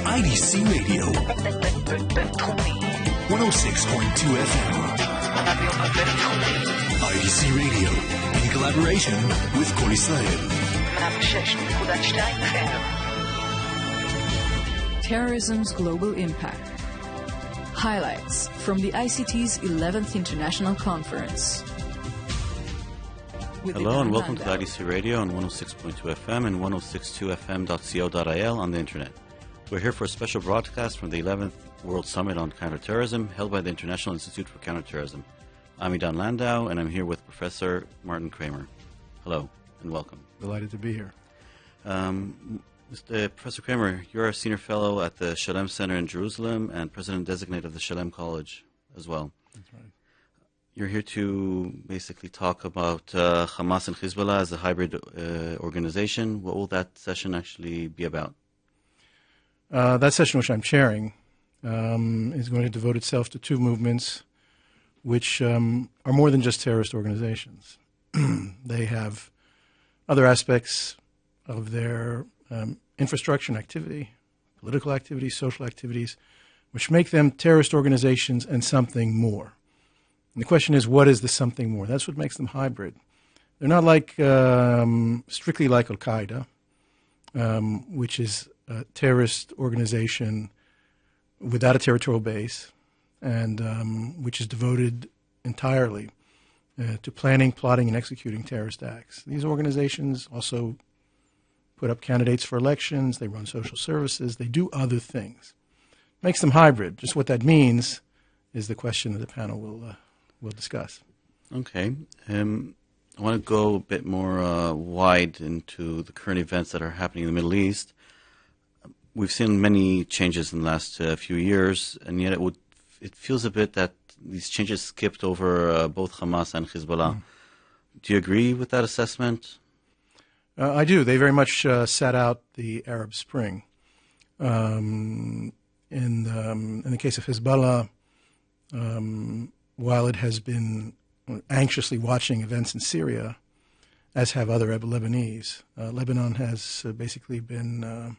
IDC Radio 106.2 FM. IDC Radio, in collaboration with Kol Israel. Terrorism's global impact. Highlights from the ICT's 11th International Conference. Hello and welcome to the IDC Radio on 106.2 FM and 106.2fm.co.il on the internet. We're here for a special broadcast from the 11th World Summit on Counter Terrorism held by the International Institute for Counter Terrorism. I'm Idan Landau and I'm here with Professor Martin Kramer. Hello and welcome. Delighted to be here. Professor Kramer, you're a senior fellow at the Shalem Center in Jerusalem and President-designate of the Shalem College as well. That's right. You're here to basically talk about Hamas and Hezbollah as a hybrid organization. What will that session actually be about? That session, which I'm chairing, is going to devote itself to two movements which are more than just terrorist organizations. They have other aspects of their infrastructure and activity, political activities, social activities, which make them terrorist organizations and something more. And the question is, what is the something more? That's what makes them hybrid. They're not like strictly like Al-Qaeda, which is a terrorist organization without a territorial base and which is devoted entirely to planning, plotting, and executing terrorist acts. These organizations also put up candidates for elections. They run social services. They do other things. Makes them hybrid. Just what that means is the question that the panel will discuss. Okay. I want to go a bit more wide into the current events that are happening in the Middle East. We've seen many changes in the last few years, and yet it feels a bit that these changes skipped over both Hamas and Hezbollah. Do you agree with that assessment? I do. They very much sat out the Arab Spring. In the case of Hezbollah, while it has been anxiously watching events in Syria, as have other Lebanese, Lebanon has basically been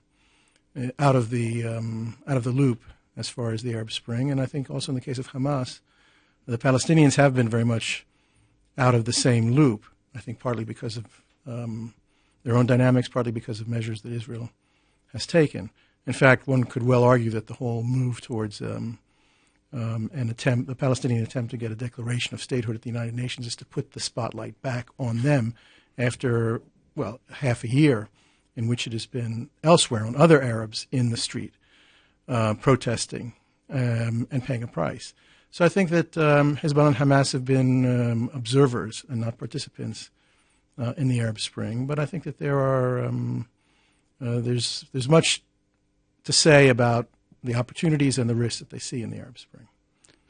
out of the loop as far as the Arab Spring, and I think also in the case of Hamas, the Palestinians have been very much out of the same loop. I think partly because of their own dynamics, partly because of measures that Israel has taken. In fact, one could well argue that the whole move towards the Palestinian attempt to get a declaration of statehood at the United Nations is to put the spotlight back on them after, half a year in which it has been elsewhere on other Arabs in the street protesting and paying a price. So I think that Hezbollah and Hamas have been observers and not participants in the Arab Spring. But I think that there's much to say about the opportunities and the risks that they see in the Arab Spring.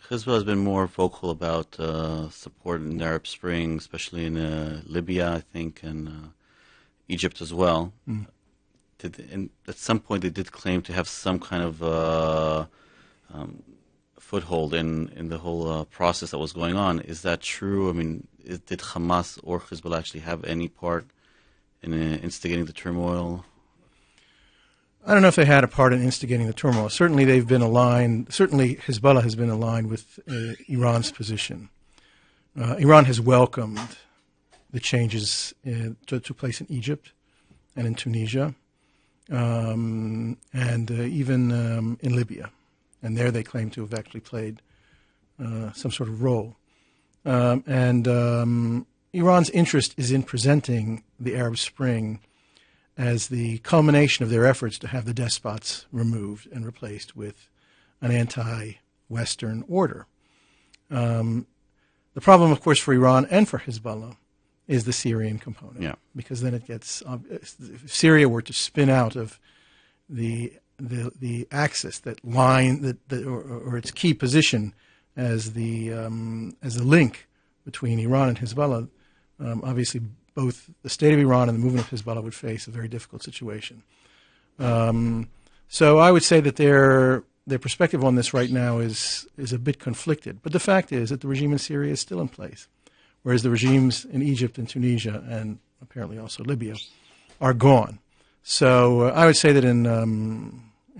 Hezbollah has been more vocal about support in the Arab Spring, especially in Libya, I think, and Egypt as well. And at some point, they did claim to have some kind of foothold in the whole process that was going on. Is that true? I mean, did Hamas or Hezbollah actually have any part in instigating the turmoil? I don't know if they had a part in instigating the turmoil. Certainly they've been aligned. Certainly Hezbollah has been aligned with Iran's position. Iran has welcomed the changes took place in Egypt and in Tunisia and even in Libya. And there they claim to have actually played some sort of role. And Iran's interest is in presenting the Arab Spring as the culmination of their efforts to have the despots removed and replaced with an anti-Western order. The problem, of course, for Iran and for Hezbollah is the Syrian component, because then it gets if Syria were to spin out of the axis, that line, or its key position as the link between Iran and Hezbollah, obviously both the state of Iran and the movement of Hezbollah would face a very difficult situation. So I would say that their perspective on this right now is a bit conflicted. But the fact is that the regime in Syria is still in place, whereas the regimes in Egypt and Tunisia and apparently also Libya are gone. So I would say that in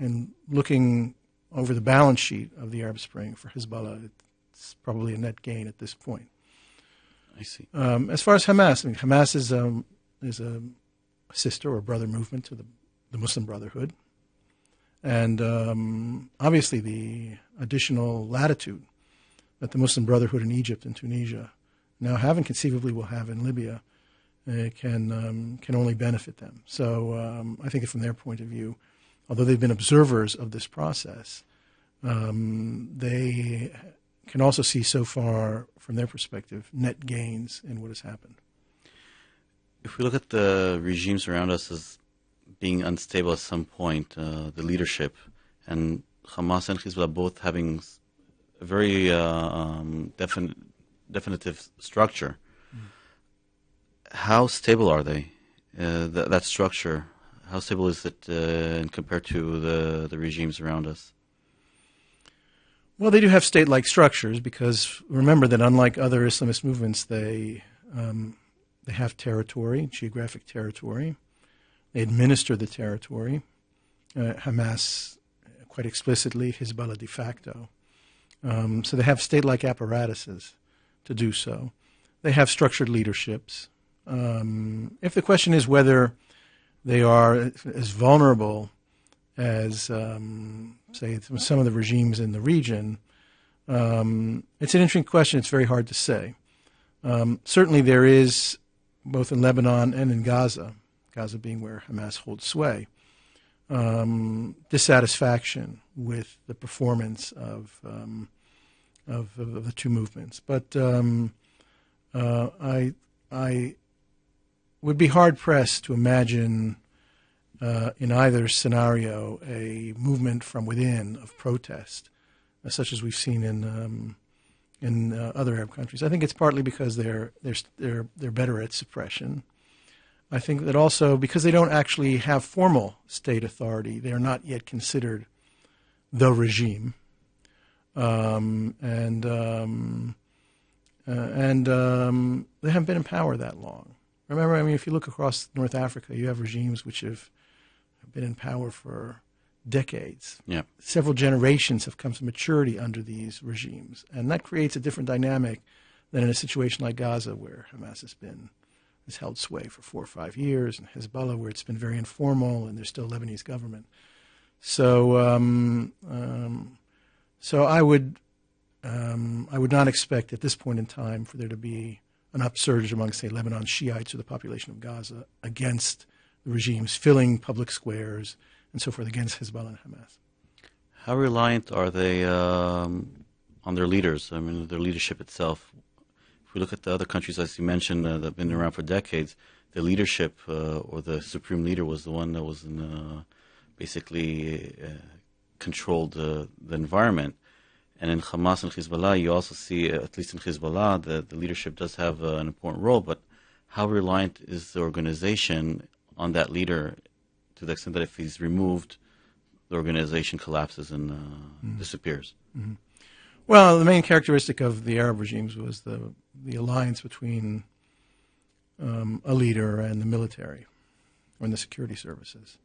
and looking over the balance sheet of the Arab Spring for Hezbollah, it's probably a net gain at this point. I see. As far as Hamas, I mean, Hamas is a sister or brother movement to the Muslim Brotherhood. And obviously the additional latitude that the Muslim Brotherhood in Egypt and Tunisia now have and conceivably will have in Libya can only benefit them. So I think that from their point of view, although they've been observers of this process, they can also see so far, from their perspective, net gains in what has happened. If we look at the regimes around us as being unstable at some point, the leadership, and Hamas and Hezbollah both having a very definitive structure, how stable are they? That structure, how stable is it compared to the regimes around us? Well, they do have state-like structures because remember that unlike other Islamist movements, they have territory, geographic territory. They administer the territory. Hamas, quite explicitly, Hezbollah de facto. So they have state-like apparatuses to do so. They have structured leaderships. If the question is whether they are as vulnerable as, say, some of the regimes in the region, it's an interesting question. It's very hard to say. Certainly there is, both in Lebanon and in Gaza, Gaza being where Hamas holds sway, dissatisfaction with the performance of the two movements. But I would be hard-pressed to imagine in either scenario a movement from within of protest, such as we've seen in other Arab countries. I think it's partly because they're better at suppression. I think that also because they don't actually have formal state authority, they are not yet considered the regime, and they haven't been in power that long. Remember, I mean, if you look across North Africa, you have regimes which have been in power for decades. Yeah. Several generations have come to maturity under these regimes, and that creates a different dynamic than in a situation like Gaza, where Hamas has held sway for 4 or 5 years, and Hezbollah, where it's been very informal, and there's still a Lebanese government. So, I would not expect at this point in time for there to be an upsurge among, say, Lebanon Shiites or the population of Gaza against the regimes filling public squares and so forth against Hezbollah and Hamas. How reliant are they on their leaders? I mean, their leadership itself. If we look at the other countries, as you mentioned, that have been around for decades, the leadership or the supreme leader was the one that was basically controlled the environment. And in Hamas and Hezbollah, you also see, at least in Hezbollah, the leadership does have an important role. But how reliant is the organization on that leader to the extent that if he's removed, the organization collapses and disappears? Mm-hmm. Well, the main characteristic of the Arab regimes was the alliance between a leader and the military or in the security services.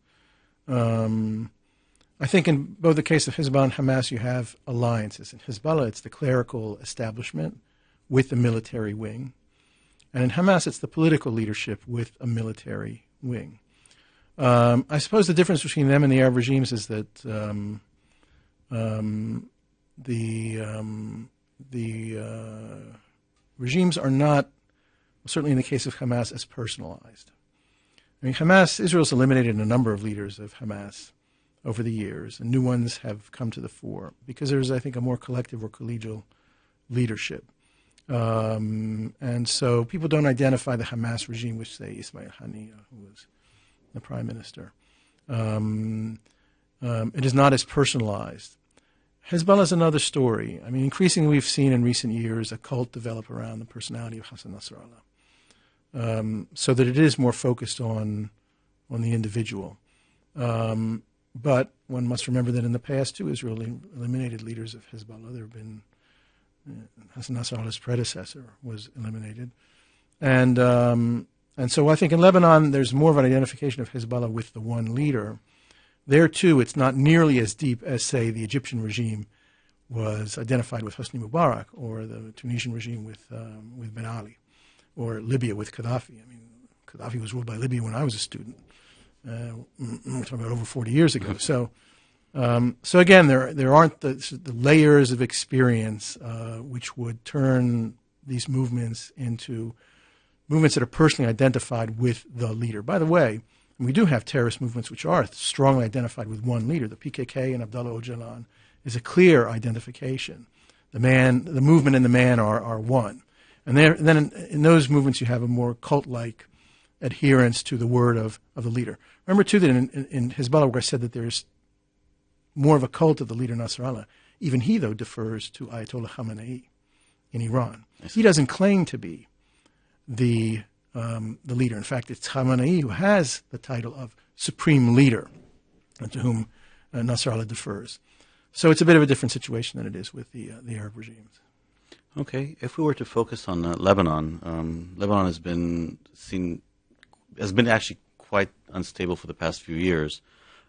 I think in both the case of Hezbollah and Hamas, you have alliances. In Hezbollah, it's the clerical establishment with the military wing. And in Hamas, it's the political leadership with a military wing. I suppose the difference between them and the Arab regimes is that the regimes are not, certainly in the case of Hamas, as personalized. I mean, Israel's eliminated a number of leaders of Hamas over the years, and new ones have come to the fore because there's, I think, a more collective or collegial leadership. And so people don't identify the Hamas regime with, say, Ismail Haniyeh, who was the prime minister. It is not as personalized. Hezbollah is another story. I mean, increasingly we've seen in recent years a cult develop around the personality of Hassan Nasrallah, so that it is more focused on the individual. But one must remember that in the past, too, Israel eliminated leaders of Hezbollah. There have been Hassan Nasrallah's predecessor was eliminated. And so I think in Lebanon, there's more of an identification of Hezbollah with the one leader. There, too, it's not nearly as deep as, say, the Egyptian regime was identified with Hosni Mubarak, or the Tunisian regime with Ben Ali, or Libya with Gaddafi. I mean, Gaddafi was ruled by Libya when I was a student. We're talking about over 40 years ago. So again, there aren't the layers of experience which would turn these movements into movements that are personally identified with the leader. By the way, we do have terrorist movements which are strongly identified with one leader. The PKK and Abdullah Öcalan is a clear identification. The movement and the man are one. And then in those movements you have a more cult-like adherence to the word of the leader. Remember, too, that in Hezbollah, where I said that there's more of a cult of the leader Nasrallah, even he, though, defers to Ayatollah Khamenei in Iran. He doesn't claim to be the leader. In fact, it's Khamenei who has the title of supreme leader, and to whom Nasrallah defers. So it's a bit of a different situation than it is with the Arab regimes. Okay, if we were to focus on Lebanon, Lebanon has been actually quite unstable for the past few years,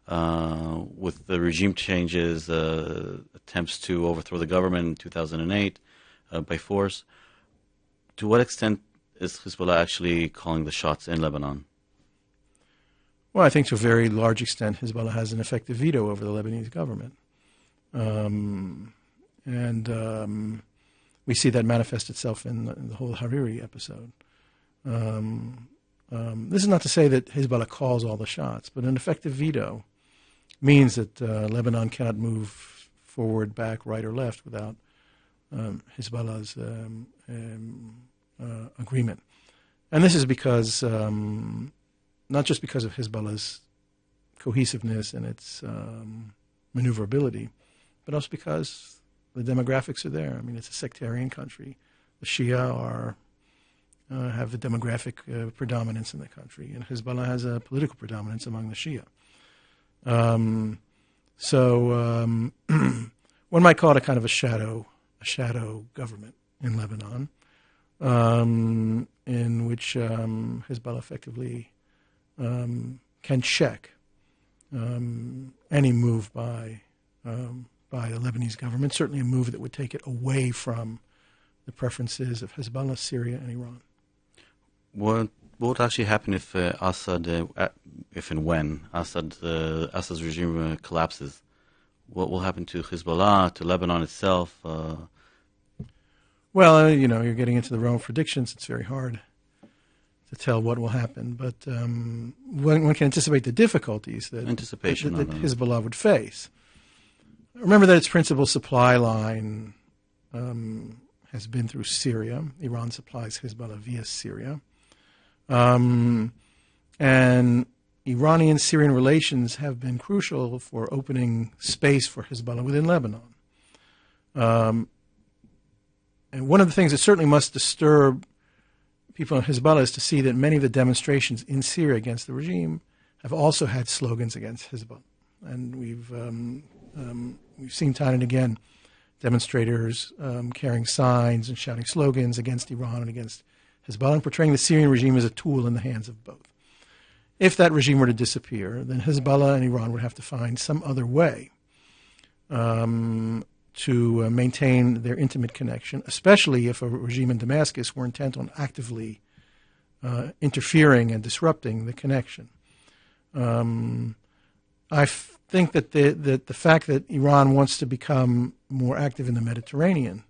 with the regime changes, attempts to overthrow the government in 2008 by force. To what extent is Hezbollah actually calling the shots in Lebanon? Well, I think to a very large extent, Hezbollah has an effective veto over the Lebanese government. We see that manifest itself in the whole Hariri episode. This is not to say that Hezbollah calls all the shots, but an effective veto means that Lebanon cannot move forward, back, right, or left without Hezbollah's agreement. And this is because, not just because of Hezbollah's cohesiveness and its maneuverability, but also because the demographics are there. I mean, it's a sectarian country. The Shia have a demographic predominance in the country, and Hezbollah has a political predominance among the Shia. One might call it a kind of a shadow government in Lebanon, in which Hezbollah effectively can check any move by the Lebanese government, certainly a move that would take it away from the preferences of Hezbollah, Syria, and Iran. What would actually happen if Assad, if and when Assad's regime collapses? What will happen to Hezbollah, to Lebanon itself? Well, you're getting into the realm of predictions. It's very hard to tell what will happen, but one can anticipate the difficulties that Hezbollah would face. Remember that its principal supply line has been through Syria. Iran supplies Hezbollah via Syria. And Iranian-Syrian relations have been crucial for opening space for Hezbollah within Lebanon. And one of the things that certainly must disturb people in Hezbollah is to see that many of the demonstrations in Syria against the regime have also had slogans against Hezbollah. And we've seen time and again demonstrators carrying signs and shouting slogans against Iran and against Hezbollah, and portraying the Syrian regime as a tool in the hands of both. If that regime were to disappear, then Hezbollah and Iran would have to find some other way to maintain their intimate connection, especially if a regime in Damascus were intent on actively interfering and disrupting the connection. I think that the fact that Iran wants to become more active in the Mediterranean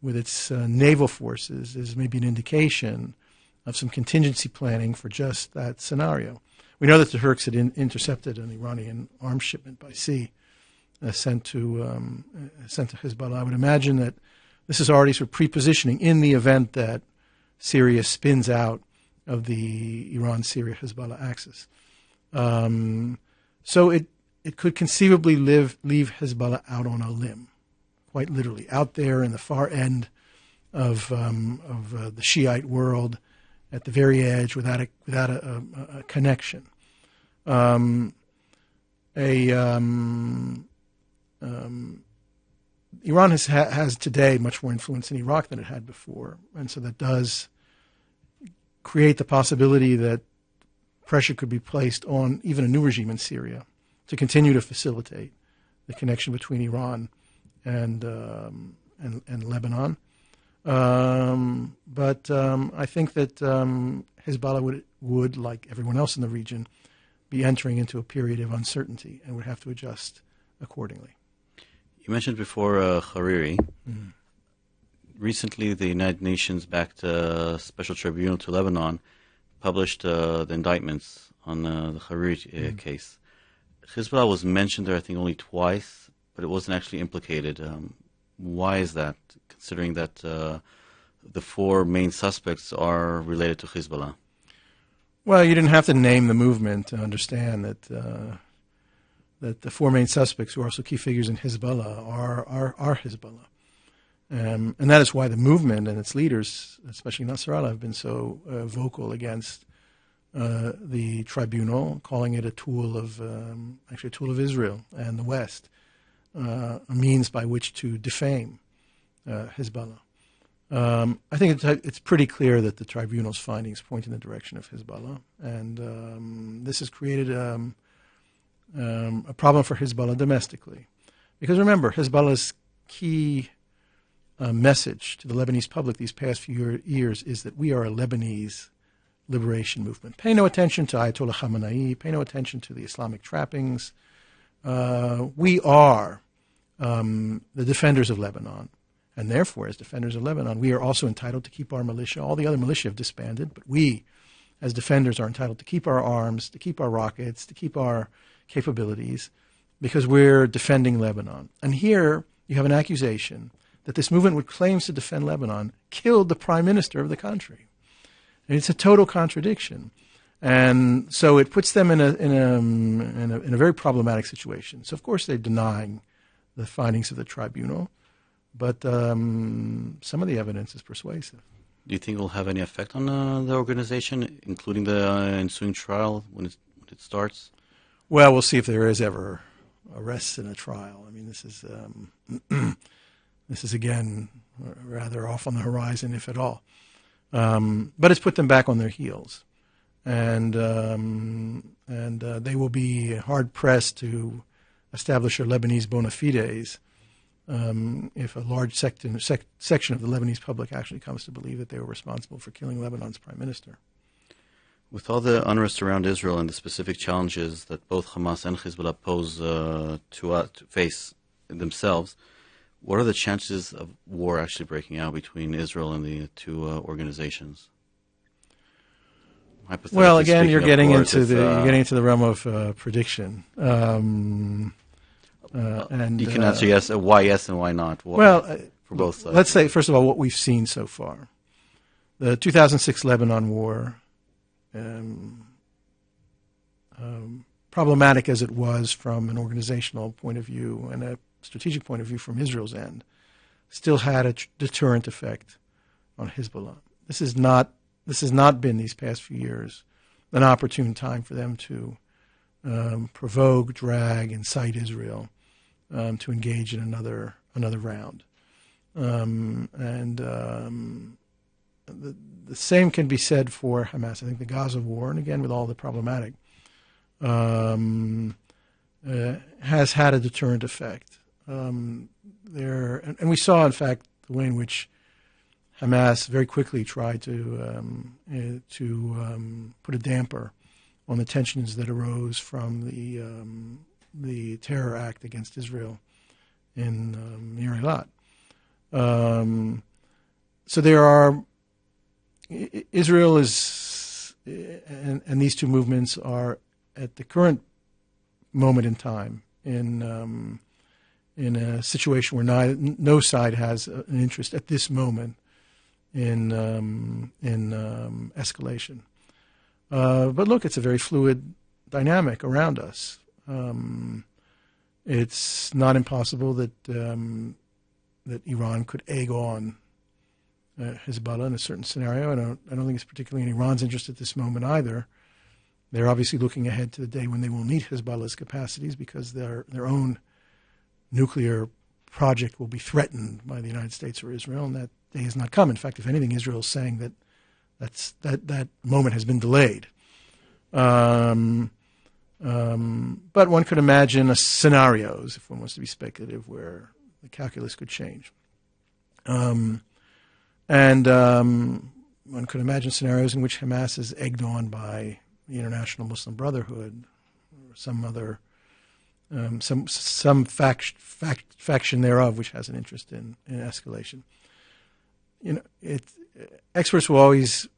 with its naval forces is maybe an indication of some contingency planning for just that scenario. We know that the Turks had intercepted an Iranian arms shipment by sea sent to Hezbollah. I would imagine that this is already sort of pre-positioning in the event that Syria spins out of the Iran-Syria-Hezbollah axis. So it could conceivably leave Hezbollah out on a limb, quite literally, out there in the far end of the Shiite world, at the very edge, without a connection. Iran has today much more influence in Iraq than it had before, and so that does create the possibility that pressure could be placed on even a new regime in Syria to continue to facilitate the connection between Iran and Lebanon. But I think that Hezbollah would, like everyone else in the region, be entering into a period of uncertainty and would have to adjust accordingly. You mentioned before Hariri. Mm-hmm. Recently, the United Nations-backed Special Tribunal to Lebanon published the indictments on the Hariri case. Hezbollah was mentioned there, I think, only twice, but it wasn't actually implicated. Why is that, considering that the four main suspects are related to Hezbollah? Well, you didn't have to name the movement to understand that that the four main suspects, who are also key figures in Hezbollah, are Hezbollah. And that is why the movement and its leaders, especially Nasrallah, have been so vocal against the tribunal, calling it a tool of Israel and the West, a means by which to defame Hezbollah. I think it's pretty clear that the tribunal's findings point in the direction of Hezbollah, and this has created a problem for Hezbollah domestically. Because remember, Hezbollah's key message to the Lebanese public these past few years is that we are a Lebanese liberation movement. Pay no attention to Ayatollah Khamenei, pay no attention to the Islamic trappings. We are the defenders of Lebanon. And therefore, as defenders of Lebanon, we are also entitled to keep our militia. All the other militia have disbanded, but we, as defenders, are entitled to keep our arms, to keep our rockets, to keep our capabilities, because we're defending Lebanon. And here you have an accusation that this movement, which claims to defend Lebanon, killed the prime minister of the country. And it's a total contradiction. And so it puts them in a very problematic situation. So, of course, they're denying the findings of the tribunal. But some of the evidence is persuasive. Do you think it will have any effect on the organization, including the ensuing trial when it starts? Well, we'll see if there is ever arrests in a trial. I mean, this is again rather off on the horizon, if at all. But it's put them back on their heels, and they will be hard pressed to establish their Lebanese bona fides. If a large section of the Lebanese public actually comes to believe that they were responsible for killing Lebanon's prime minister. With all the unrest around Israel and the specific challenges that both Hamas and Hezbollah pose to face themselves, what are the chances of war actually breaking out between Israel and the two organizations? Well, again, you're getting into the realm of prediction. And you can answer yes and why not. For both sides. Let's say, first of all, what we've seen so far. The 2006 Lebanon war, problematic as it was from an organizational point of view and a strategic point of view from Israel's end, still had a deterrent effect on Hezbollah. This has not been these past few years an opportune time for them to provoke, drag, incite Israel to engage in another round. The same can be said for Hamas. I think the Gaza war, and again with all the problematic, has had a deterrent effect. And we saw, in fact, the way in which Hamas very quickly tried to put a damper on the tensions that arose from the terror act against Israel in near Eilat. So there are Israel is and these two movements are at the current moment in time in a situation where no side has an interest at this moment in escalation. But look, it's a very fluid dynamic around us. It's not impossible that Iran could egg on Hezbollah in a certain scenario. I don't think it's particularly in Iran's interest at this moment either. They're obviously looking ahead to the day when they will meet Hezbollah's capacities because their own nuclear project will be threatened by the United States or Israel, and that day has not come. In fact, if anything, Israel is saying that that moment has been delayed. But one could imagine scenarios, if one wants to be speculative, where the calculus could change. And one could imagine scenarios in which Hamas is egged on by the International Muslim Brotherhood or some other, some faction thereof which has an interest in escalation. Experts will always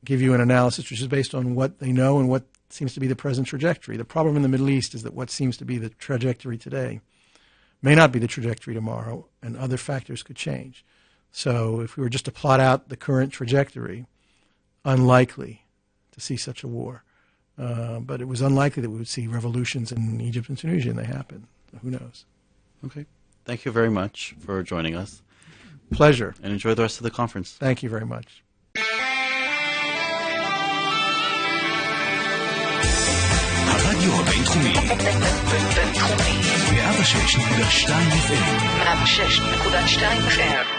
give you an analysis which is based on what they know and what seems to be the present trajectory. The problem in the Middle East is that what seems to be the trajectory today may not be the trajectory tomorrow, and other factors could change. So if we were just to plot out the current trajectory, unlikely to see such a war. But it was unlikely that we would see revolutions in Egypt and Tunisia, and they happened. So who knows? Okay. Thank you very much for joining us. Pleasure. And enjoy the rest of the conference. Thank you very much. הרדיו הבינתחומי 106.2 FM